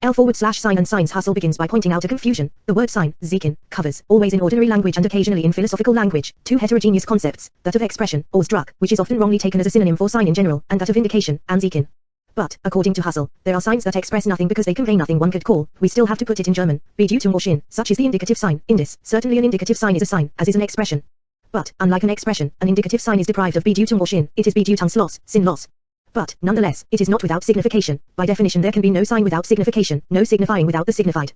L/sign and signs. Husserl begins by pointing out a confusion. The word sign, Zeichen, covers, always in ordinary language and occasionally in philosophical language, two heterogeneous concepts, that of expression, Ausdruck, which is often wrongly taken as a synonym for sign in general, and that of indication, Anzeichen. But, according to Husserl, there are signs that express nothing because they convey nothing. One could call, we still have to put it in German, Bedeutung or Sinn, such is the indicative sign, Indis. Certainly an indicative sign is a sign, as is an expression. But, unlike an expression, an indicative sign is deprived of Bedeutung or Sinn, it is Bedeutungslos, sinnlos. But, nonetheless, it is not without signification. By definition there can be no sign without signification, no signifying without the signified.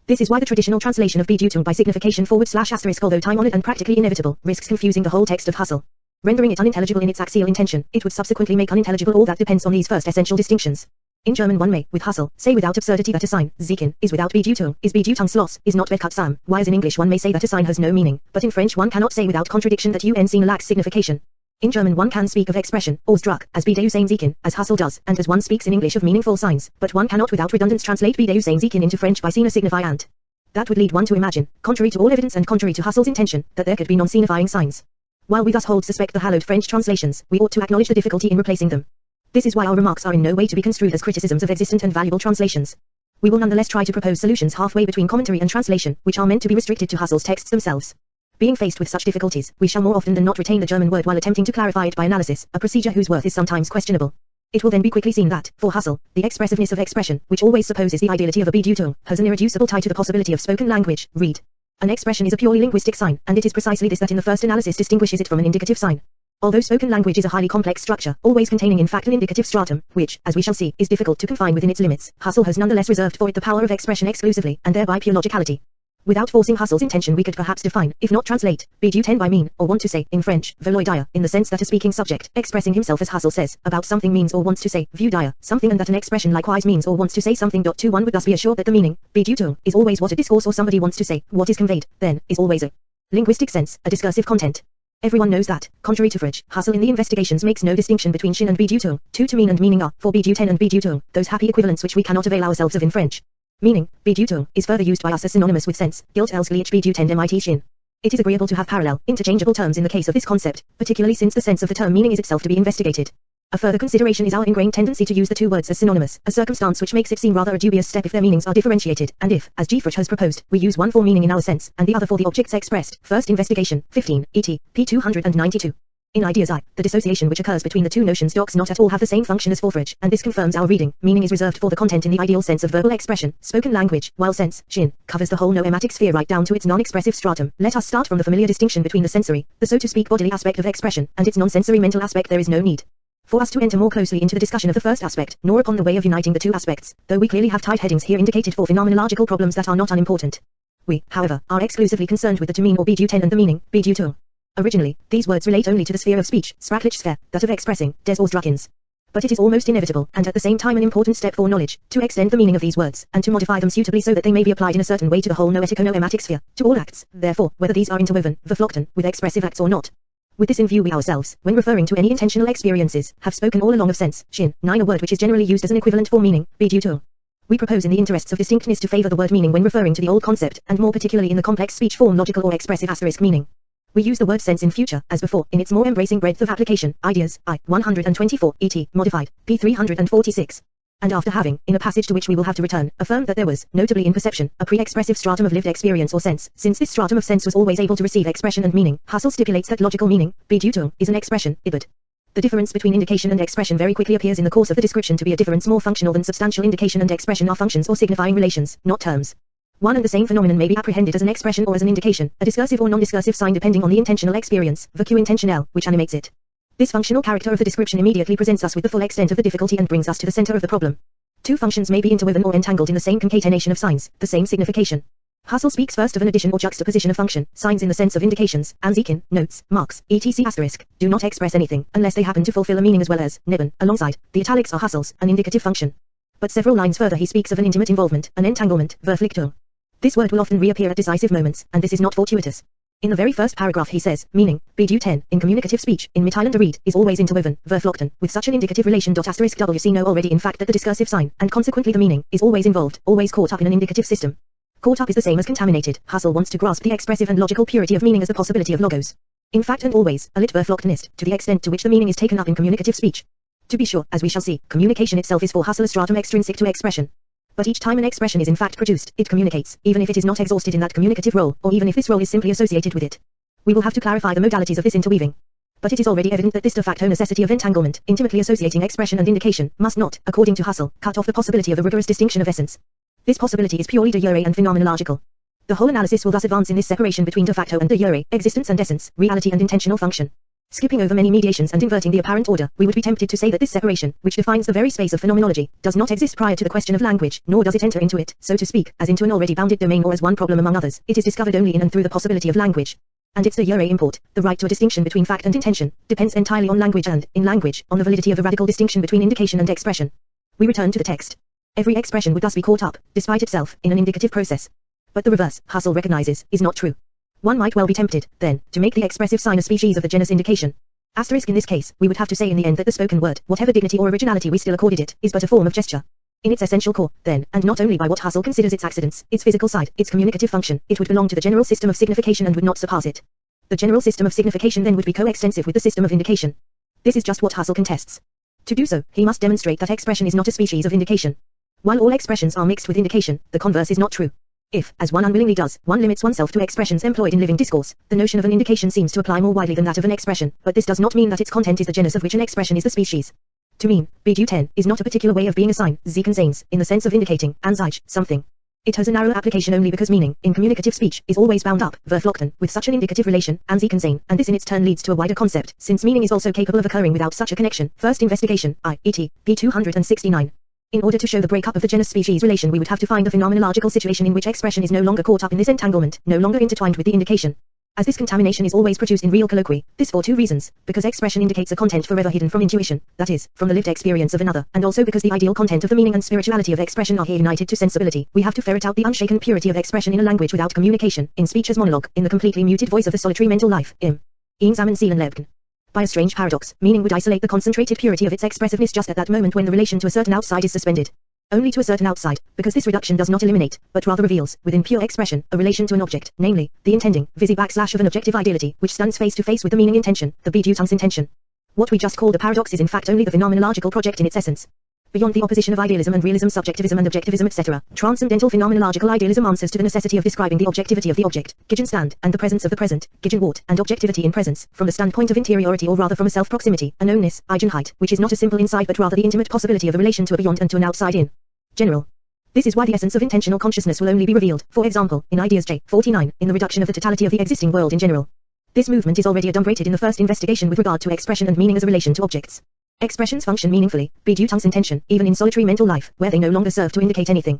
This is why the traditional translation of Bedeutung by signification /**, although time-honored and practically inevitable, risks confusing the whole text of Husserl. Rendering it unintelligible in its axial intention, it would subsequently make unintelligible all that depends on these first essential distinctions. In German one may, with Husserl, say without absurdity that a sign, Zeichen, is without Bedeutung, is Bedeutungslos, is not Bedeutsam, whereas in English one may say that a sign has no meaning, but in French one cannot say without contradiction that un sign lacks signification. In German one can speak of expression, Ausdruck, as Bedeutsam, as Husserl does, and as one speaks in English of meaningful signs, but one cannot without redundance translate Bedeutsam into French by sign signify and. That would lead one to imagine, contrary to all evidence and contrary to Husserl's intention, that there could be non-signifying signs. While we thus suspect the hallowed French translations, we ought to acknowledge the difficulty in replacing them. This is why our remarks are in no way to be construed as criticisms of existent and valuable translations. We will nonetheless try to propose solutions halfway between commentary and translation, which are meant to be restricted to Husserl's texts themselves. Being faced with such difficulties, we shall more often than not retain the German word while attempting to clarify it by analysis, a procedure whose worth is sometimes questionable. It will then be quickly seen that, for Husserl, the expressiveness of expression, which always supposes the ideality of a Bedeutung, has an irreducible tie to the possibility of spoken language, read. An expression is a purely linguistic sign, and it is precisely this that in the first analysis distinguishes it from an indicative sign. Although spoken language is a highly complex structure, always containing in fact an indicative stratum, which, as we shall see, is difficult to confine within its limits, Husserl has nonetheless reserved for it the power of expression exclusively, and thereby pure logicality. Without forcing Husserl's intention we could perhaps define, if not translate, Bedeuten by mean, or want to say, in French, vouloir dire, in the sense that a speaking subject, expressing himself as Husserl says, about something means or wants to say, view dire, something, and that an expression likewise means or wants to say something. To one would thus be assured that the meaning, Bedeutung, is always what a discourse or somebody wants to say, what is conveyed, then, is always a linguistic sense, a discursive content. Everyone knows that, contrary to Frege, Husserl in the Investigations makes no distinction between Sinn and Bedeutung. To mean and meaning are, for Bedeuten and Bedeutung, those happy equivalents which we cannot avail ourselves of in French. Meaning, Bedeutung, is further used by us as synonymous with sense, gilt als gleich Bedeutend mit Sinn. It is agreeable to have parallel, interchangeable terms in the case of this concept, particularly since the sense of the term meaning is itself to be investigated. A further consideration is our ingrained tendency to use the two words as synonymous, a circumstance which makes it seem rather a dubious step if their meanings are differentiated, and if, as Frege has proposed, we use one for meaning in our sense, and the other for the objects expressed. First Investigation, 15, et. p. 292. In Ideas I, the dissociation which occurs between the two notions does not at all have the same function as for Frege, and this confirms our reading. Meaning is reserved for the content in the ideal sense of verbal expression, spoken language, while sense, Sinn, covers the whole noematic sphere right down to its non-expressive stratum. Let us start from the familiar distinction between the sensory, the so to speak bodily aspect of expression, and its non-sensory mental aspect. There is no need for us to enter more closely into the discussion of the first aspect, nor upon the way of uniting the two aspects, though we clearly have tied headings here indicated for phenomenological problems that are not unimportant. We, however, are exclusively concerned with the to mean or Bedeuten and the meaning, Bedeutung. Originally, these words relate only to the sphere of speech, sprachliche sphere, that of expressing, des Ausdruckens. But it is almost inevitable, and at the same time an important step for knowledge, to extend the meaning of these words, and to modify them suitably so that they may be applied in a certain way to the whole noetico-noematic sphere, to all acts, therefore, whether these are interwoven, verflochten, with expressive acts or not. With this in view we ourselves, when referring to any intentional experiences, have spoken all along of sense, Sinn, a word which is generally used as an equivalent for meaning, Bedeutung. We propose in the interests of distinctness to favor the word meaning when referring to the old concept, and more particularly in the complex speech form logical or expressive * meaning. We use the word sense in future, as before, in its more embracing breadth of application, Ideas, I, 124, et. modified, p. 346. And after having, in a passage to which we will have to return, affirmed that there was, notably in perception, a pre-expressive stratum of lived experience or sense, since this stratum of sense was always able to receive expression and meaning, Husserl stipulates that logical meaning, Bedeutung, is an expression, ibid. The difference between indication and expression very quickly appears in the course of the description to be a difference more functional than substantial. Indication and expression are functions or signifying relations, not terms. One and the same phenomenon may be apprehended as an expression or as an indication, a discursive or non-discursive sign depending on the intentional experience, vercu intentionel, which animates it. This functional character of the description immediately presents us with the full extent of the difficulty and brings us to the center of the problem. Two functions may be interwoven or entangled in the same concatenation of signs, the same signification. Husserl speaks first of an addition or juxtaposition of function, signs in the sense of indications, Anzeichen, notes, marks, etc. do not express anything, unless they happen to fulfill a meaning as well as, neben, alongside. The italics are Husserl's, an indicative function. But several lines further he speaks of an intimate involvement, an entanglement, Verpflichtung. This word will often reappear at decisive moments, and this is not fortuitous. In the very first paragraph he says, meaning, Bedeuten, in communicative speech, in Mitteilende Rede, is always interwoven, verflochten, with such an indicative relation. *WC know already in fact that the discursive sign, and consequently the meaning, is always involved, always caught up in an indicative system. Caught up is the same as contaminated. Husserl wants to grasp the expressive and logical purity of meaning as the possibility of logos. In fact and always, a lit verflochten ist, to the extent to which the meaning is taken up in communicative speech. To be sure, as we shall see, communication itself is for Husserl a stratum extrinsic to expression. But each time an expression is in fact produced, it communicates, even if it is not exhausted in that communicative role, or even if this role is simply associated with it. We will have to clarify the modalities of this interweaving. But it is already evident that this de facto necessity of entanglement, intimately associating expression and indication, must not, according to Husserl, cut off the possibility of a rigorous distinction of essence. This possibility is purely de jure and phenomenological. The whole analysis will thus advance in this separation between de facto and de jure, existence and essence, reality and intentional function. Skipping over many mediations and inverting the apparent order, we would be tempted to say that this separation, which defines the very space of phenomenology, does not exist prior to the question of language, nor does it enter into it, so to speak, as into an already bounded domain or as one problem among others. It is discovered only in and through the possibility of language. And its de jure import, the right to a distinction between fact and intention, depends entirely on language and, in language, on the validity of the radical distinction between indication and expression. We return to the text. Every expression would thus be caught up, despite itself, in an indicative process. But the reverse, Husserl recognizes, is not true. One might well be tempted, then, to make the expressive sign a species of the genus indication. Asterisk in this case, we would have to say in the end that the spoken word, whatever dignity or originality we still accorded it, is but a form of gesture. In its essential core, then, and not only by what Husserl considers its accidents, its physical side, its communicative function, it would belong to the general system of signification and would not surpass it. The general system of signification then would be coextensive with the system of indication. This is just what Husserl contests. To do so, he must demonstrate that expression is not a species of indication. While all expressions are mixed with indication, the converse is not true. If, as one unwillingly does, one limits oneself to expressions employed in living discourse, the notion of an indication seems to apply more widely than that of an expression, but this does not mean that its content is the genus of which an expression is the species. To mean, Biju 10, is not a particular way of being a sign, Zieken Zains, in the sense of indicating, Anzeige, something. It has a narrow application only because meaning, in communicative speech, is always bound up, verflochten, with such an indicative relation, Anzieken Zain, and this in its turn leads to a wider concept, since meaning is also capable of occurring without such a connection. First investigation, I.E.T., p. 269. In order to show the breakup of the genus-species relation, we would have to find a phenomenological situation in which expression is no longer caught up in this entanglement, no longer intertwined with the indication. As this contamination is always produced in real colloquy, this for two reasons, because expression indicates a content forever hidden from intuition, that is, from the lived experience of another, and also because the ideal content of the meaning and spirituality of expression are here united to sensibility. We have to ferret out the unshaken purity of expression in a language without communication, in speech as monologue, in the completely muted voice of the solitary mental life, im. Einsamen Seelenleben. By a strange paradox, meaning would isolate the concentrated purity of its expressiveness just at that moment when the relation to a certain outside is suspended. Only to a certain outside, because this reduction does not eliminate, but rather reveals, within pure expression, a relation to an object, namely, the intending, vis-a-vis of an objective ideality, which stands face to face with the meaning intention, the Bedeutung's intention. What we just called a paradox is in fact only the phenomenological project in its essence. Beyond the opposition of idealism and realism, subjectivism and objectivism etc., transcendental phenomenological idealism answers to the necessity of describing the objectivity of the object, Gegenstand, and the presence of the present, Gegenwart, and objectivity in presence, from the standpoint of interiority or rather from a self-proximity, a knownness, Eigenheit, which is not a simple inside but rather the intimate possibility of a relation to a beyond and to an outside in. General. This is why the essence of intentional consciousness will only be revealed, for example, in Ideas J. 49, in the reduction of the totality of the existing world in general. This movement is already adumbrated in the first investigation with regard to expression and meaning as a relation to objects. Expressions function meaningfully, Bedeutung's intention, even in solitary mental life, where they no longer serve to indicate anything.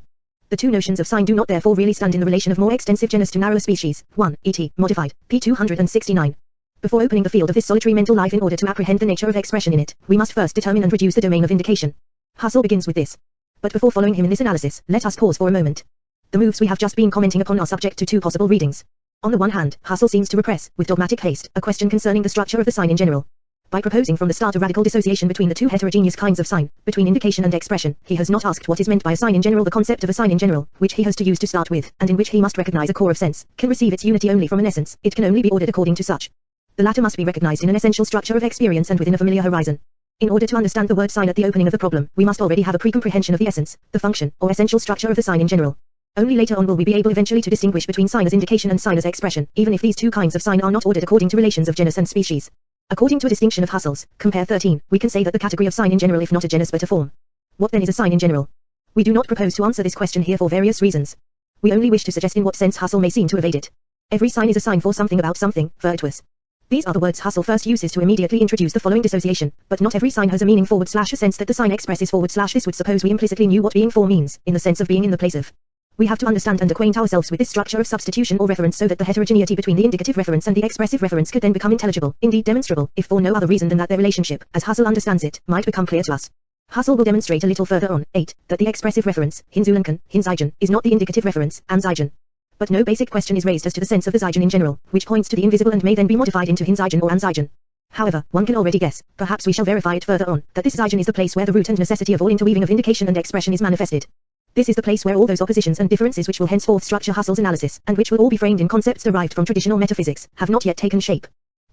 The two notions of sign do not therefore really stand in the relation of more extensive genus to narrower species. 1. E.T. Modified, p. 269. Before opening the field of this solitary mental life in order to apprehend the nature of expression in it, we must first determine and reduce the domain of indication. Husserl begins with this. But before following him in this analysis, let us pause for a moment. The moves we have just been commenting upon are subject to two possible readings. On the one hand, Husserl seems to repress, with dogmatic haste, a question concerning the structure of the sign in general. By proposing from the start a radical dissociation between the two heterogeneous kinds of sign, between indication and expression, he has not asked what is meant by a sign in general. The concept of a sign in general, which he has to use to start with, and in which he must recognize a core of sense, can receive its unity only from an essence. It can only be ordered according to such. The latter must be recognized in an essential structure of experience and within a familiar horizon. In order to understand the word sign at the opening of the problem, we must already have a pre-comprehension of the essence, the function, or essential structure of the sign in general. Only later on will we be able eventually to distinguish between sign as indication and sign as expression, even if these two kinds of sign are not ordered according to relations of genus and species. According to a distinction of Husserl's, compare 13, we can say that the category of sign in general if not a genus but a form. What then is a sign in general? We do not propose to answer this question here for various reasons. We only wish to suggest in what sense Husserl may seem to evade it. Every sign is a sign for something about something, virtuous. These are the words Husserl first uses to immediately introduce the following dissociation, but not every sign has a meaning / a sense that the sign expresses / this would suppose we implicitly knew what being for means, in the sense of being in the place of. We have to understand and acquaint ourselves with this structure of substitution or reference so that the heterogeneity between the indicative reference and the expressive reference could then become intelligible, indeed demonstrable, if for no other reason than that their relationship, as Husserl understands it, might become clear to us. Husserl will demonstrate a little further on, 8, that the expressive reference, Hinzulenken, Hinzeigen, is not the indicative reference, Anzeigen. But no basic question is raised as to the sense of the Zeigen in general, which points to the invisible and may then be modified into Hinzeigen or Anzeigen. However, one can already guess, perhaps we shall verify it further on, that this Zeigen is the place where the root and necessity of all interweaving of indication and expression is manifested. This is the place where all those oppositions and differences which will henceforth structure Husserl's analysis, and which will all be framed in concepts derived from traditional metaphysics, have not yet taken shape.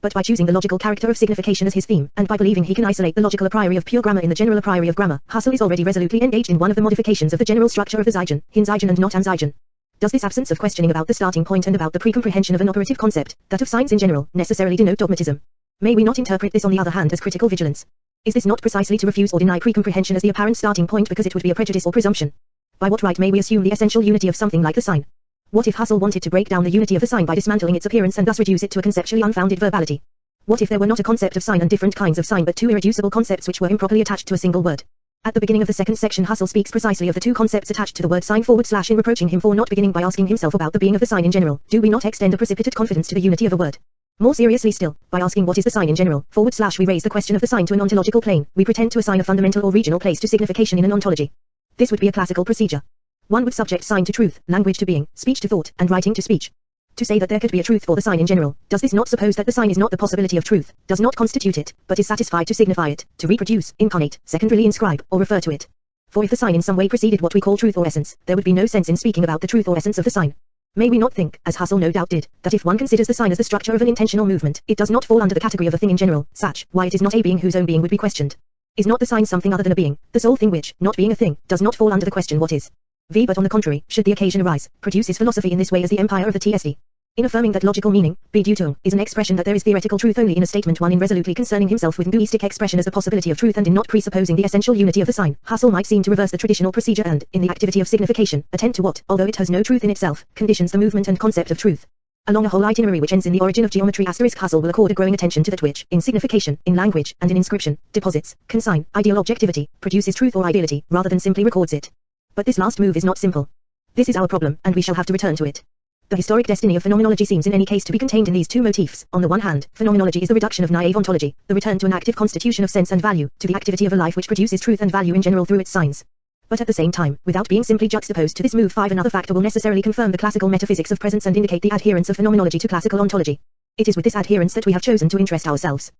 But by choosing the logical character of signification as his theme, and by believing he can isolate the logical a priori of pure grammar in the general a priori of grammar, Husserl is already resolutely engaged in one of the modifications of the general structure of the Zeichen, Hinzeichen and not Anzeichen. Does this absence of questioning about the starting point and about the pre-comprehension of an operative concept, that of signs in general, necessarily denote dogmatism? May we not interpret this on the other hand as critical vigilance? Is this not precisely to refuse or deny pre-comprehension as the apparent starting point because it would be a prejudice or presumption? By what right may we assume the essential unity of something like the sign? What if Husserl wanted to break down the unity of the sign by dismantling its appearance and thus reduce it to a conceptually unfounded verbality? What if there were not a concept of sign and different kinds of sign but two irreducible concepts which were improperly attached to a single word? At the beginning of the second section Husserl speaks precisely of the two concepts attached to the word sign / in reproaching him for not beginning by asking himself about the being of the sign in general. Do we not extend a precipitate confidence to the unity of a word? More seriously still, by asking what is the sign in general, / we raise the question of the sign to an ontological plane, we pretend to assign a fundamental or regional place to signification in an ontology. This would be a classical procedure. One would subject sign to truth, language to being, speech to thought, and writing to speech. To say that there could be a truth for the sign in general, does this not suppose that the sign is not the possibility of truth, does not constitute it, but is satisfied to signify it, to reproduce, incarnate, secondarily inscribe, or refer to it? For if the sign in some way preceded what we call truth or essence, there would be no sense in speaking about the truth or essence of the sign. May we not think, as Husserl no doubt did, that if one considers the sign as the structure of an intentional movement, it does not fall under the category of a thing in general, such, why it is not a being whose own being would be questioned. Is not the sign something other than a being, the sole thing which, not being a thing, does not fall under the question what is? But on the contrary, should the occasion arise, produces philosophy in this way as the empire of the TSD. In affirming that logical meaning, Bedeutung, is an expression that there is theoretical truth only in a statement one in resolutely concerning himself with linguistic expression as a possibility of truth and in not presupposing the essential unity of the sign, Husserl might seem to reverse the traditional procedure and, in the activity of signification, attend to what, although it has no truth in itself, conditions the movement and concept of truth. Along a whole itinerary which ends in the origin of geometry Husserl will accord a growing attention to that which, in signification, in language, and in inscription, deposits, consign, ideal objectivity, produces truth or ideality, rather than simply records it. But this last move is not simple. This is our problem, and we shall have to return to it. The historic destiny of phenomenology seems in any case to be contained in these two motifs. On the one hand, phenomenology is the reduction of naive ontology, the return to an active constitution of sense and value, to the activity of a life which produces truth and value in general through its signs. But at the same time, without being simply juxtaposed to this move another factor will necessarily confirm the classical metaphysics of presence and indicate the adherence of phenomenology to classical ontology. It is with this adherence that we have chosen to interest ourselves.